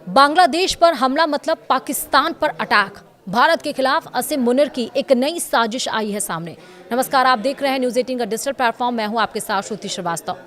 बांग्लादेश पर हमला मतलब पाकिस्तान पर अटैक। भारत के खिलाफ असीम मुनीर की एक नई साजिश आई है सामने। नमस्कार, आप देख रहे हैं न्यूज़ 18 का डिजिटल प्लेटफॉर्म। मैं हूं आपके साथ श्रुति श्रीवास्तव।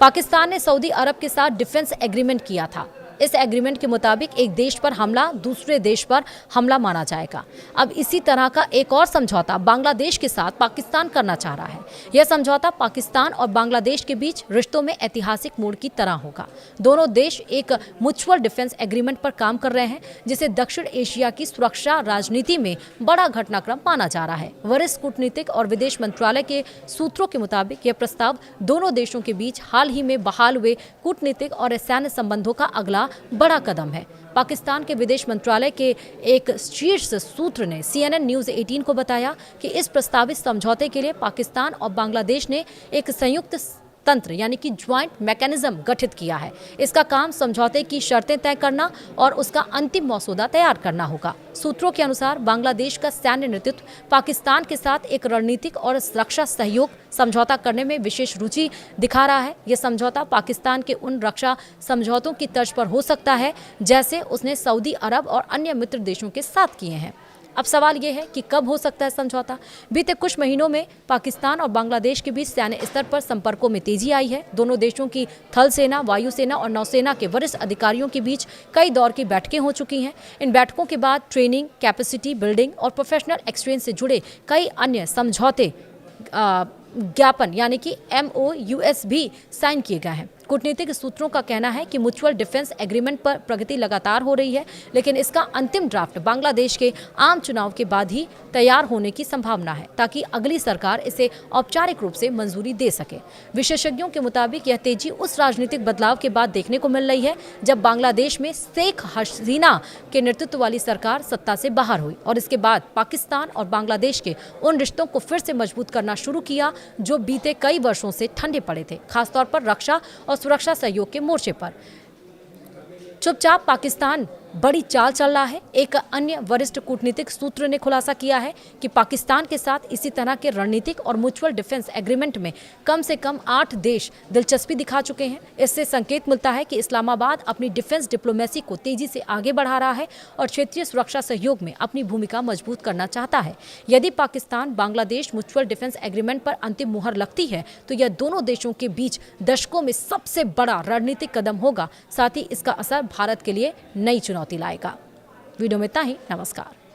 पाकिस्तान ने सऊदी अरब के साथ डिफेंस एग्रीमेंट किया था। इस एग्रीमेंट के मुताबिक एक देश पर हमला दूसरे देश पर हमला माना जाएगा। अब इसी तरह का एक और समझौता बांग्लादेश के साथ पाकिस्तान करना चाह रहा है। यह समझौता पाकिस्तान और बांग्लादेश के बीच रिश्तों में ऐतिहासिक मोड़ की तरह होगा। दोनों देश एक म्यूचुअल डिफेंस एग्रीमेंट पर काम कर रहे हैं, जिसे दक्षिण एशिया की सुरक्षा राजनीति में बड़ा घटनाक्रम माना जा रहा है। वरिष्ठ कूटनीतिक और विदेश मंत्रालय के सूत्रों के मुताबिक यह प्रस्ताव दोनों देशों के बीच हाल ही में बहाल हुए कूटनीतिक और सैन्य संबंधों का अगला बड़ा कदम है। पाकिस्तान के विदेश मंत्रालय के एक शीर्ष सूत्र ने CNN न्यूज़ 18 को बताया कि इस प्रस्तावित समझौते के लिए पाकिस्तान और बांग्लादेश ने एक संयुक्त तंत्र यानी कि ज्वाइंट मैकेनिज्म गठित किया है। इसका काम समझौते की शर्तें तय करना और उसका अंतिम मसौदा तैयार करना होगा। सूत्रों के अनुसार बांग्लादेश का सैन्य नेतृत्व पाकिस्तान के साथ एक रणनीतिक और रक्षा सहयोग समझौता करने में विशेष रुचि दिखा रहा है। यह समझौता पाकिस्तान के उन रक्षा समझौतों की तर्ज पर हो सकता है जैसे उसने सऊदी अरब और अन्य मित्र देशों के साथ किए हैं। अब सवाल यह है कि कब हो सकता है समझौता। बीते कुछ महीनों में पाकिस्तान और बांग्लादेश के बीच सैन्य स्तर पर संपर्कों में तेजी आई है। दोनों देशों की थल सेना, वायुसेना और नौसेना के वरिष्ठ अधिकारियों के बीच कई दौर की बैठकें हो चुकी हैं। इन बैठकों के बाद ट्रेनिंग, कैपेसिटी बिल्डिंग और प्रोफेशनल एक्सचेंज से जुड़े कई अन्य समझौते ज्ञापन यानी कि MOUs भी साइन किए गए हैं। कूटनीतिक सूत्रों का कहना है कि म्यूचुअल डिफेंस एग्रीमेंट पर प्रगति लगातार हो रही है, लेकिन इसका अंतिम ड्राफ्ट बांग्लादेश के आम चुनाव के बाद ही तैयार होने की संभावना है, ताकि अगली सरकार इसे औपचारिक रूप से मंजूरी दे सके। विशेषज्ञों के मुताबिक यह तेजी उस राजनीतिक बदलाव के बाद देखने को मिल रही है जब बांग्लादेश में शेख हसीना के नेतृत्व वाली सरकार सत्ता से बाहर हुई और इसके बाद पाकिस्तान और बांग्लादेश के उन रिश्तों को फिर से मजबूत करना शुरू किया जो बीते कई वर्षों से ठंडे पड़े थे, खासतौर पर रक्षा और सुरक्षा सहयोग के मोर्चे पर। चुपचाप पाकिस्तान बड़ी चाल चल रहा है। एक अन्य वरिष्ठ कूटनीतिक सूत्र ने खुलासा किया है कि पाकिस्तान के साथ इसी तरह के रणनीतिक और म्यूचुअल डिफेंस एग्रीमेंट में कम से कम 8 देश दिलचस्पी दिखा चुके हैं। इससे संकेत मिलता है कि इस्लामाबाद अपनी डिफेंस डिप्लोमेसी को तेजी से आगे बढ़ा रहा है और क्षेत्रीय सुरक्षा सहयोग में अपनी भूमिका मजबूत करना चाहता है। यदि Pakistan Bangladesh mutual defence agreement पर अंतिम मुहर लगती है तो यह दोनों देशों के बीच दशकों में सबसे बड़ा रणनीतिक कदम होगा। साथ ही इसका असर भारत के लिए नई चुनौती लाएगा। वीडियो में इतना ही। नमस्कार।